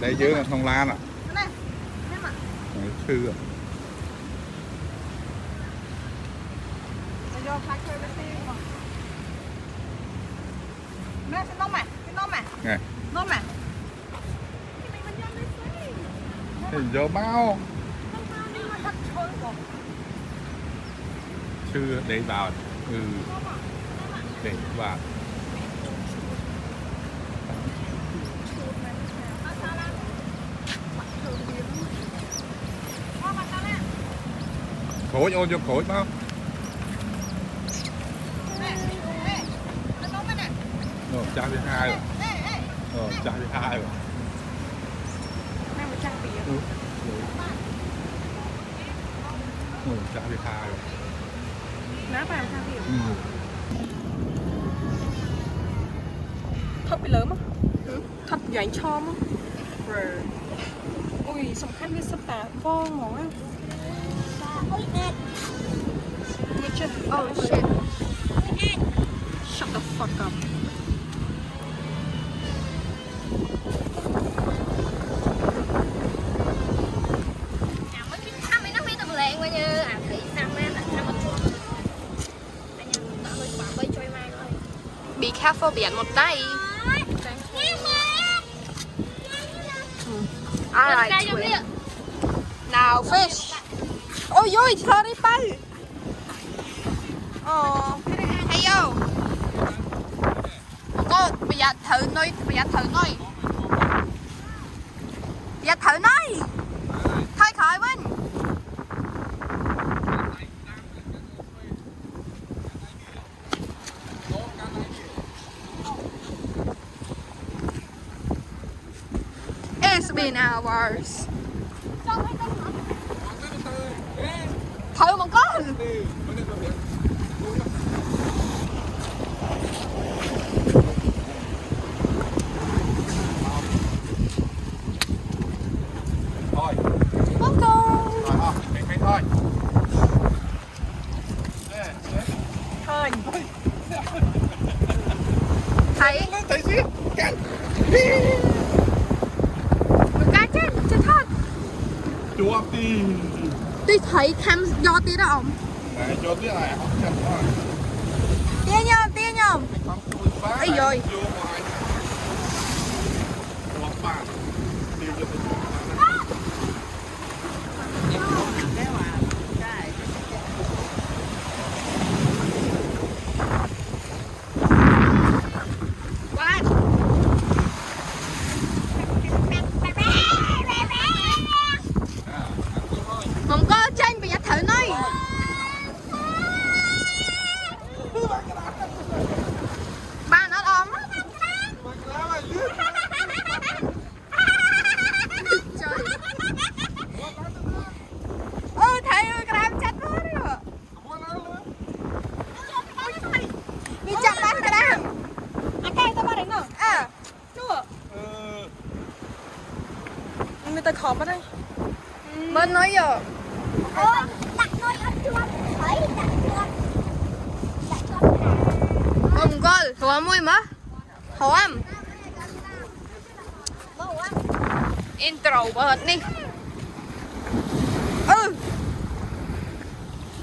Đây dưới là thông lan ạ. Sư ạ. Nè. Thì vô bao. Sư để vào. Để vào. Khối ôn vô khối bao. Rồi trang thứ hai rồi. Rồi trang thứ hai rồi. Rồi trang thứ hai rồi. Ná vào trang điểm. Thật bị lớn á. Thật dành cho á. Ui, sầm khăn như sắp tả vong mỏng á. Oh shit. Shut the fuck up. Be careful biển một tay. Alright. Now fish. Ôi ôi, sao đi bay. Hay vô. Cô, bây giờ thử nói. Bây giờ thử nói. Thôi khỏi Vinh. It's been hours. Thử một con. Thôi. Không thôi. Thôi, cái thôi. Thôi. Thấy xí. Cắn. Cá chết thật. Chúa đi. Tôi thấy tham do tí đó ông. Này cho tí này học chặt thôi. Tia nhom. Ây rồi. Không có tranh bây giờ thử nói. Ba nó ôm. Thầy ơi, cái đám chặt quá đi ạ. Đi chặt bắt cái đám. Cây tao bắt đánh nào. Chưa. Người ta khó bắt đây. Bên nói giờ. Đặt nồi ăn chuột. Thấy đặt chuột. Không có, thua mùi mà. Hổm. Intro bớt đi.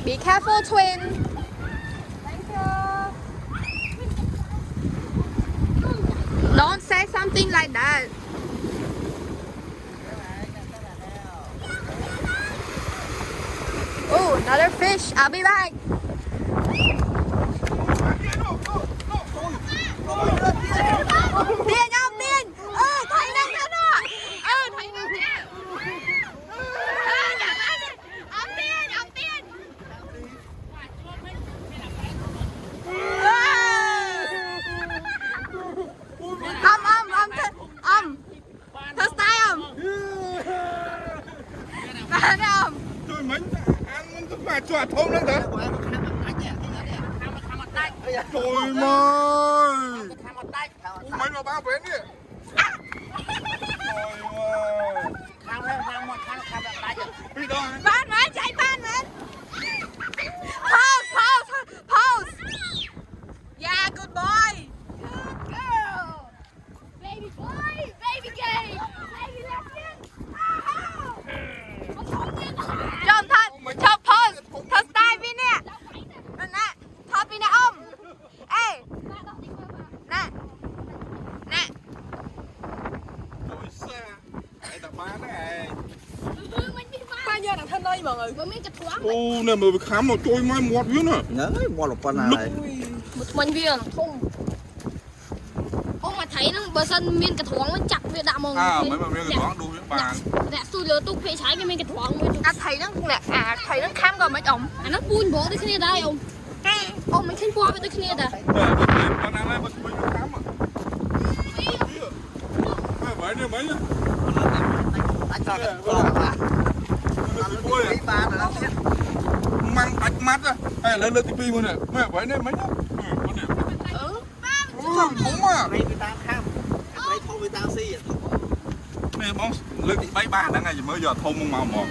Be careful, twin. Thank you. Don't say something like that. Oh, another fish. I'll be back. Tiền không tiền. Thấy nè đó. Thấy nè. Ông tiền. Ông. Thử style không? Bạn không? Tôi mình ăn tức mà chọt thông lắm thế. Trời ơi. Mấy vào ba vén đi. Khang lên khang một khang khang lại được. Đi đâu? Ban mà chạy ban mà. Pose. Yeah, good boy. Good girl. Baby boy. Baby gay. Baby lesbian. John thật, cho pose. Thật style đi nè. Nè, thật đi nè ông. Ê. Nè. Nè. Ôi xa. Đây tập ba này. Bao nhiêu thằng thân ơi mọi người. Ô, này mà khám mà trôi mai mọt dưới nè. Nhớ một lục con này. Mình viên không ông mà thấy nó bờ sân miên cái thoáng nó chặt với đạo mong À, mấy mà miếng cái đó đu với bàn. đã xui lừa tung phía trái cái miên cái thoáng với Thấy nó nè, thấy nó khám rồi mấy ông. nó buôn bố tới kia đây ông mình khen qua với tới kia đây Con nào này mà khám à? Mấy nhá, mấy nhá. Anh cho cái con mấy ba rồi đó. Măng bạch mắt á. Hay lên tivi mà nè. Mẹ vậy nè mấy nhá. Con điểm. Đúng à. Mấy người ta kham. Mấy thôi người ta xì. Nè bóng lên thì bay ba đã ngày mới giờ thông màu mỏ.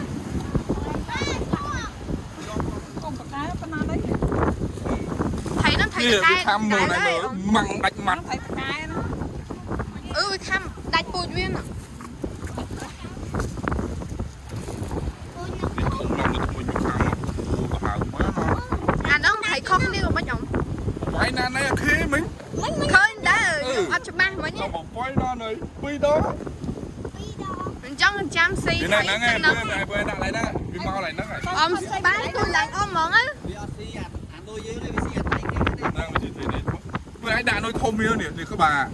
Thấy nó thấy cái khăm mờ này nữa. Măng bạch mắt. Khăm đánh bùi viên à. Nó không thấy khó khăn đi rồi mấy ông. Quay nè này khi mình. Khơi đã ở cho ba mấy nhé. Quay nè này, quy đó. Mình trong trăm xì Cái này nghe, này vừa đặt lại đó. Cái mau lại nó này. Bán tôi lại ôm món á. Đang mình chỉ thấy vừa nãy đã nói thông miêu nè, thì các bà.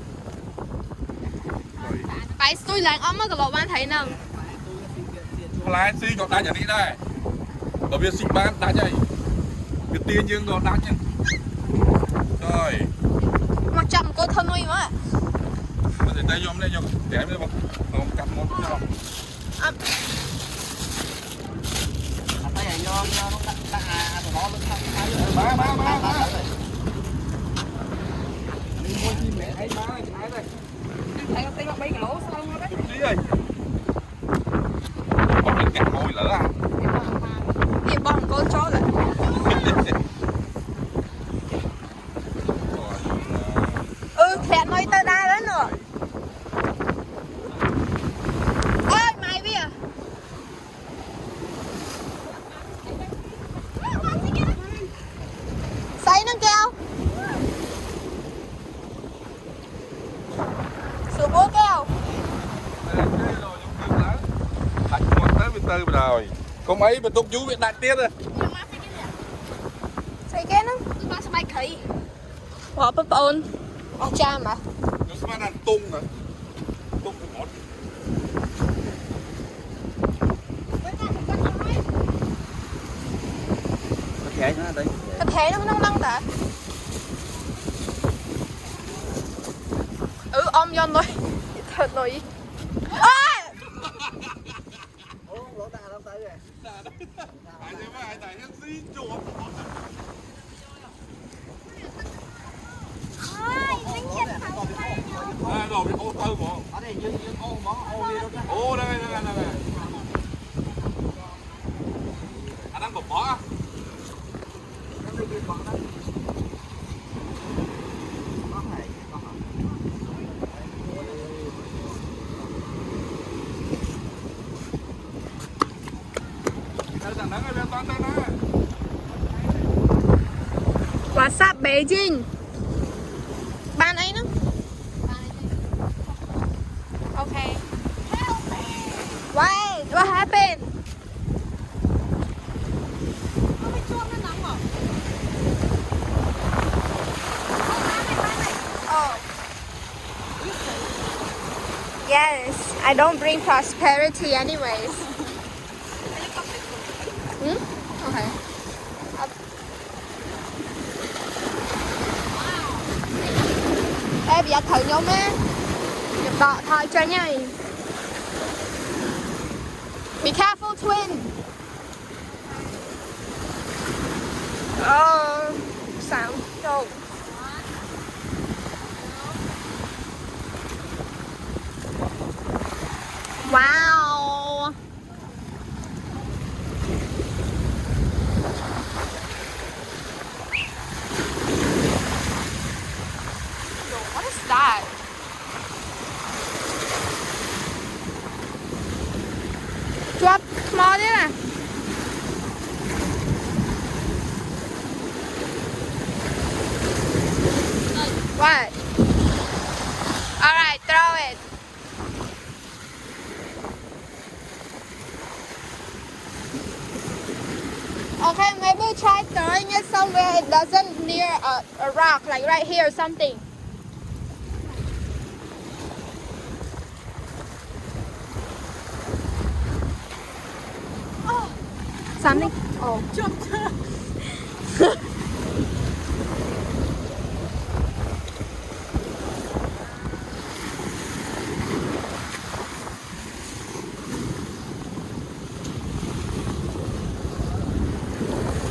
Phải tôi lại ôm á cái lộ ban thấy nào. Lái xí còn đá nhà đi đây. Bởi vì xí bán đá chạy. Cái tiền dương còn đá chân. Rồi. Mặc chậm cô thân nuôi mà. Mình sẽ tay dùm đây cho trẻ mới bọc. Không cắt một cho. Tay này do nó đặt nó lên thang Ba. Đi mua chim mẹ thấy má này trái đây. Thấy có tí cái lỗ sao đó. Chụp tí ơi. Bọc lên gạt môi lỡ à. Thì bỏng cô cho lại. Khẹt nói tới đây đó nữa. Ôi mày bia. Xây nó kêu. Sửa bố kêu. Đặt một tới bên tư rồi. Có mấy bên túc vú bên đại tiết rồi. Xây cái nó. nó sẽ bay khỉ Bỏ bắp ôn. Cha mà. Nó sẽ ăn tung rồi. Tung một món. Cái nó đấy. Cái thế nó nâng ta. Ôm vô rồi. Thật rồi. Ôi! Lỗ ta đâu tới rồi. Ai thế mà ai tại nhân sĩ chuột. À, rồi cái ô tư bộ. Ở đây dương ô món ô đi đâu đó. Ô đây. Anh đang bỏ. Nó đi con đó. What's up, Beijing? Ban ấy nó. Okay. Why? What happened? Oh. Yes, I don't bring prosperity anyways. Okay. Ê, bây giờ thử nhóm á. Nhập đọ thôi cho nha. Be careful, twin. Oh, sound. No. Wow. What is that? Drop small there. What? All right, throw it. Okay, maybe try throwing it somewhere it doesn't near a rock, like right here or something. Oh, something. Oh,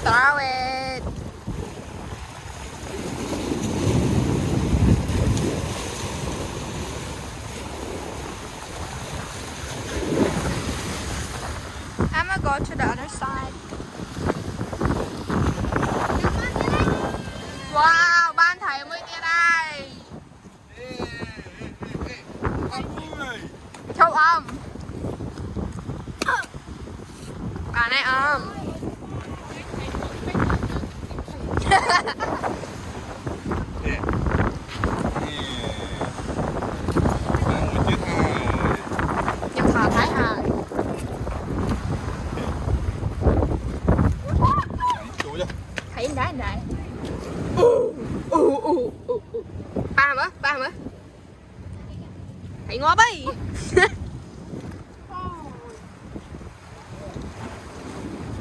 throw it. I'm gonna go to the other side. Wow, ban thầy mới kia đây. Châu âm. Bà này âm. Nhưng thà thái hà. Thấy đá này. Ba mới. Thấy ngó bay.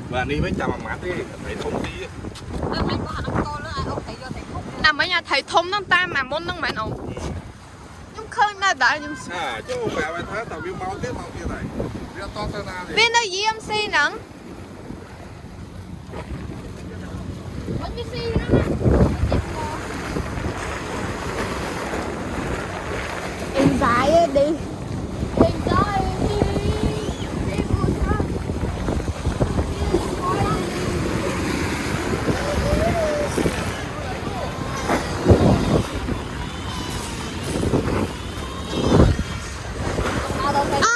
Và đi với chào mát đi, thấy thông tí. Nằm ở nhà thầy thông nó ta mà môn nó mẹ ổng. Nhưng không là đã nhưng Chứ mẹ mày thấy tao viêu máu tiếp này. Viêu to ta na đi. bên đây GMC nắng. Anxiety. À.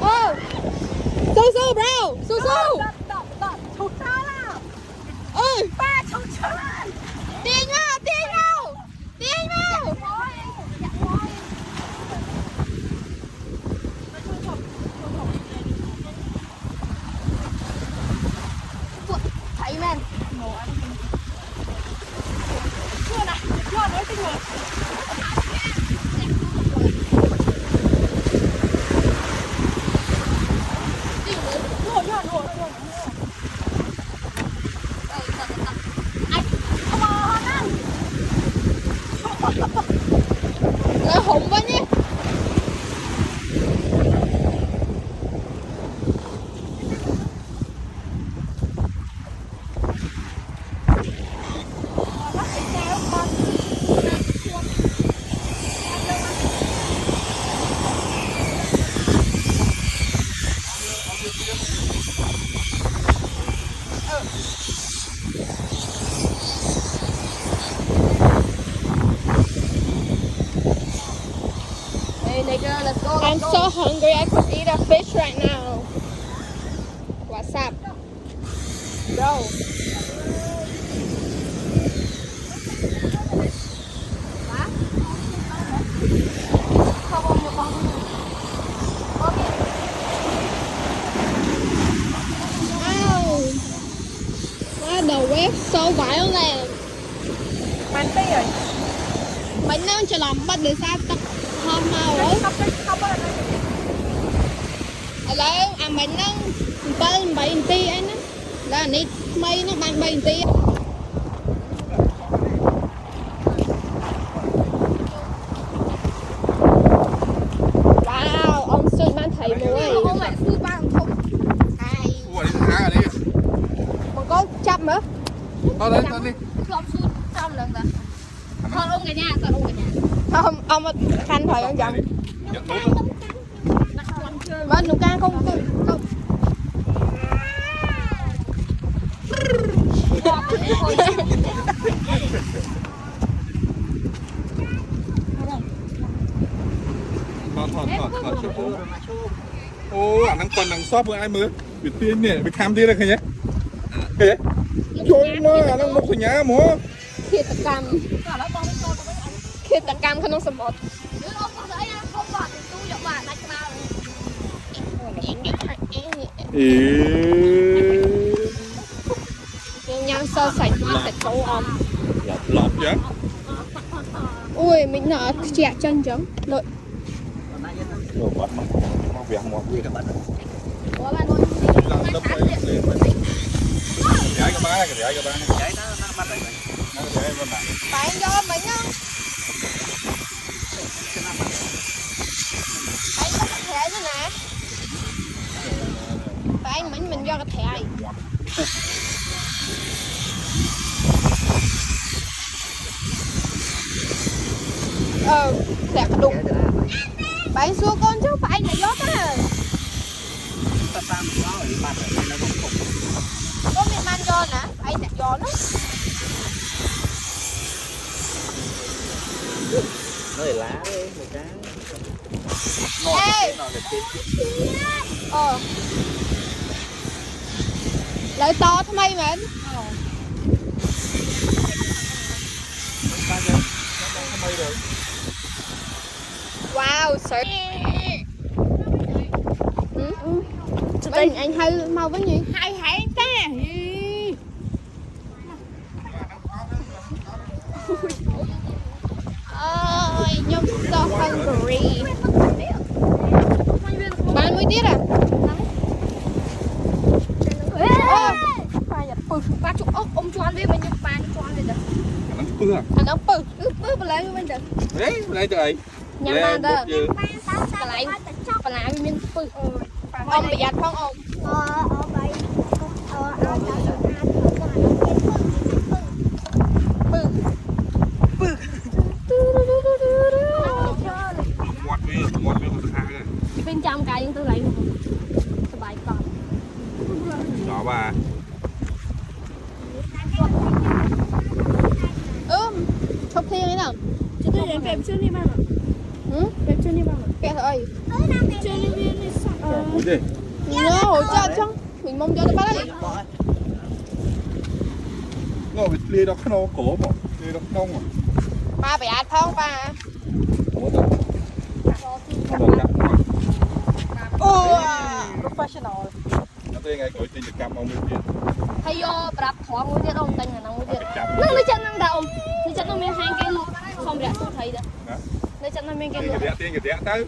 Oh. Su bro. Su. Ơi. Ba chồng chơi. Tiền nào. Thấy men. Chưa này, chưa nói tình rồi. Lợi hùng quá nhé. I'm so hungry, I could eat a fish right now. What's up? Bro. Ow. Why the wave so violent? Bắn tay rồi. Mình đang chờ làm bắt được sao tao không mau rồi. Hello, mình đang bên bảy ti anh á. là nít mây nó bằng bay tí wow ông Xuân ban thấy mùi ông mẹ Xuân ban không hay อ้วนนี่หาอันนี้ còn có chậm nữa ตอนนั้นตอนนี้ không Xuân trong lần đó thôi ông cả nhà thôi ông cả nhà ông khăn thời ông chồng อย่างนู้น vâng nụ ca không không Thọt ô anh đang còn đang shop với ai mới bị tiên nè bị cam đi đây kìa nhé kìa trôi mà đang một cái nhà mà khi tạc cam khi tạc cam không sầm bọt ý nhau so sánh sạch xấu ông lọt vậy ui mình nở chẹt chân chấm lợi đồ bật mà việc mà quy các bạn của bạn ơi làm đập lên cái ba Vậy nó bắt lại vậy. nó cái bên này bạn cho mình á bạn có cái thẻ nữa nè bạn mình do cái thẻ này thẻ đụng bạn xua con chứ phải là gió á Ta tam nó bị bắt rồi nó không phục. có miền man gió nè phải là gió đó Nó để lá đấy một cái. ê Nó để tiếp. lợi toทำไมเหมือน wow sợ mình anh hơi mau với gì hay hay ta ôi nhung so hungry bạn mới biết à ba chục ốc ông cho ăn với mình nhưng ba cho ăn với được nó pưa anh ông pư lại với mình được đấy lấy trời nhà mà đó lại mình pư ông bị giặt không ông ngọt với một hai rồi bên trong cái những thứ lấyสบายก่อน nhỏ bà chụp thi thế nào Chúng tôi đến phim chưa đi bao giờ? Phim chưa đi bao giờ? kẹt rồi Chưa đi viên đi sao? ủa gì nhớ hỗ trợ chứ mình mong cho nó bắt đấy ngồi bị lia đó nó cổ bộ lia đó nông à ba bị ạt không ba ủa đâu không được chắc professional nó tên ngày tuổi tiền cam ông mới biết hay vô đạp thoáng mũi tiết ông tên là năng mũi tiết năng lấy chân năng đậu lấy chân nó miếng hai cái luôn không đẹp tôi thấy đó lấy chân nó miếng cái luôn tiền cái tới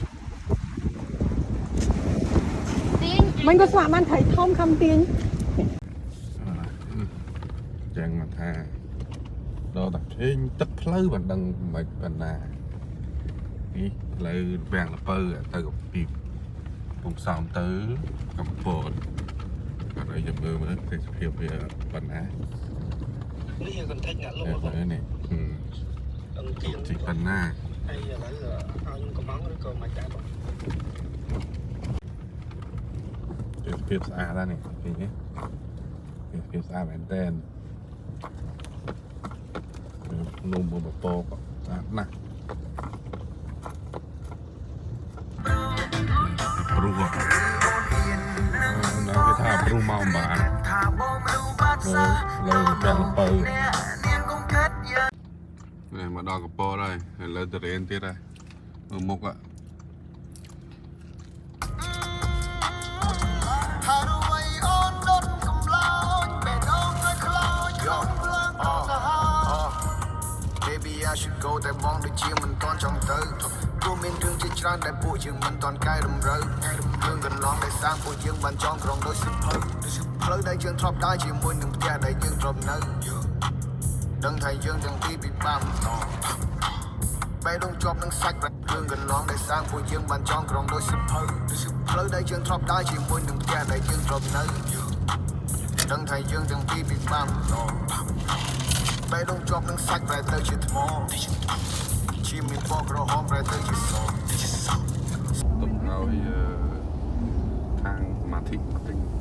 tiếng Mình có xóa man thấy thông khăm tiền. chẳng mà tha đồ tập thiên chất lấy bằng đằng mày bằng nà đi lấy vàng là pơ từ gặp kịp cùng xóm tới cầm bột còn đây dùm mưa mới cái hiệu về bằng ná Lý còn thích ngã đây luôn. là này chỉ bằng ná Hay là lấy là ăn có món nữa cơ mà chả có. cái phiếp xa ra này thì nhé cái phiếp xa bản tên nôm một bột nè rùa nó cái thà rùa màu mà lời bèn bờ này mà đo cái po đây lời từ đến tiết đây mục ạ I should go แต่มองด้วยเชียงมันตอนจองเตอกูมีเรื่องที่ชราแต่ผู้ยังมันตอนใกล้รำเริงเรื่องกันร้องได้สร้างผู้ยังบันจองกรองโดยสิบเพิ่ม ផ្លូវដែលយើងធ្លាប់ដើរជាមួយនឹងផ្ទះដែលយើងធ្លាប់នៅដឹងថាយើងទាំងពីរពិបាកមិនតបេះដូងជាប់នឹងសាច់រឿងកន្លងដែលសាងពួកយើងបានចងក្រងដោយសិភៅផ្លូវដែលយើងធ្លាប់ដើរជាមួយនឹងផ្ទះដែលយើងធ្លាប់នៅដឹងថាយើងទាំងពីរពិបាកមិនតបេះដូងជាប់នឹងសាច់ប្រែទៅជាថ្មជាមានពណ៌ក្រហមប្រែទៅជាសទុកឲ្យខាងសមាធិបន្តិច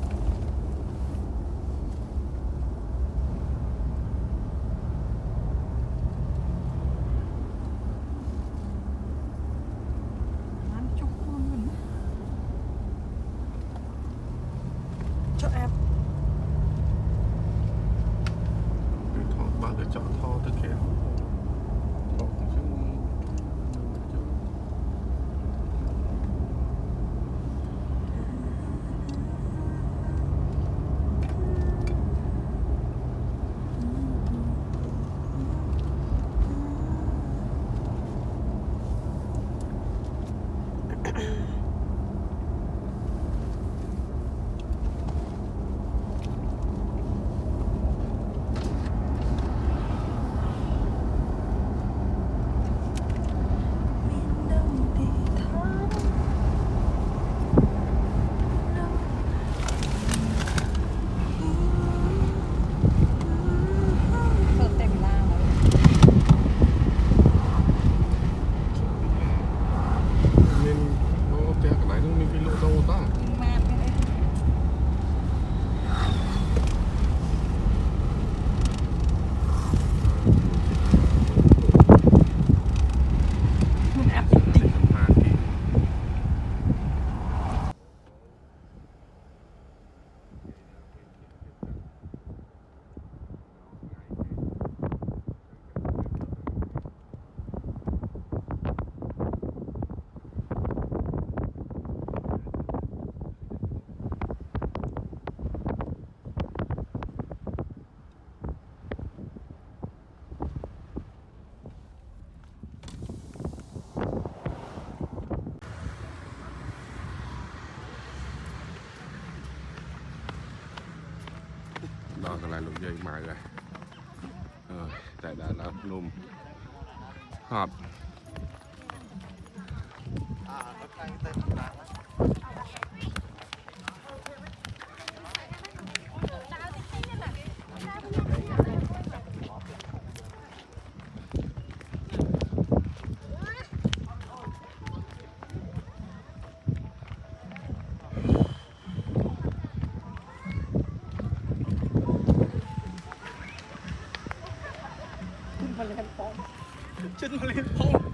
ចោលថតទៅគេថតជើងដល់កន្លែងលោកយាយម៉ៅហើយតែដល់ដល់ភ្នំហត់chân mà lên phong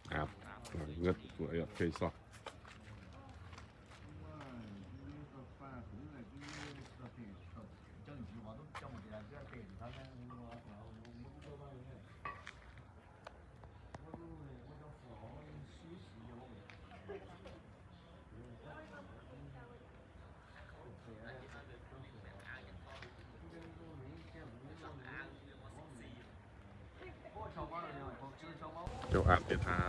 Áp rất của cây sọt. Châu áp để thái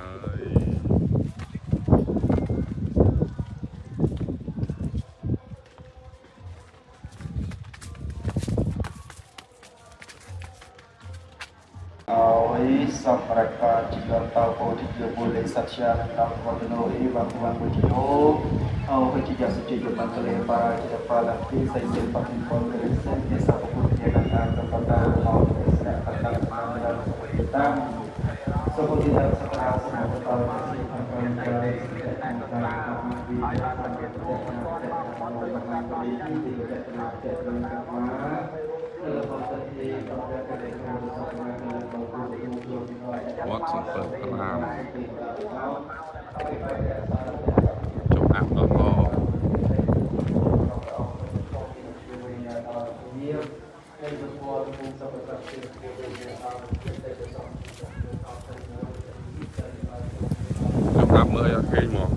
Oi, samparakat jika tahu tidak boleh satya tentang waktu ini waktu berjauh. Ketika suci jumat lebar tidak pala saya sempat informasi desa kemudian kepada kaum Islam tentang pengambilan keputusan seperti dalam setelah semua total masih akan dari What sampai keram Châu áp đó lo Châu áp mới ở cây một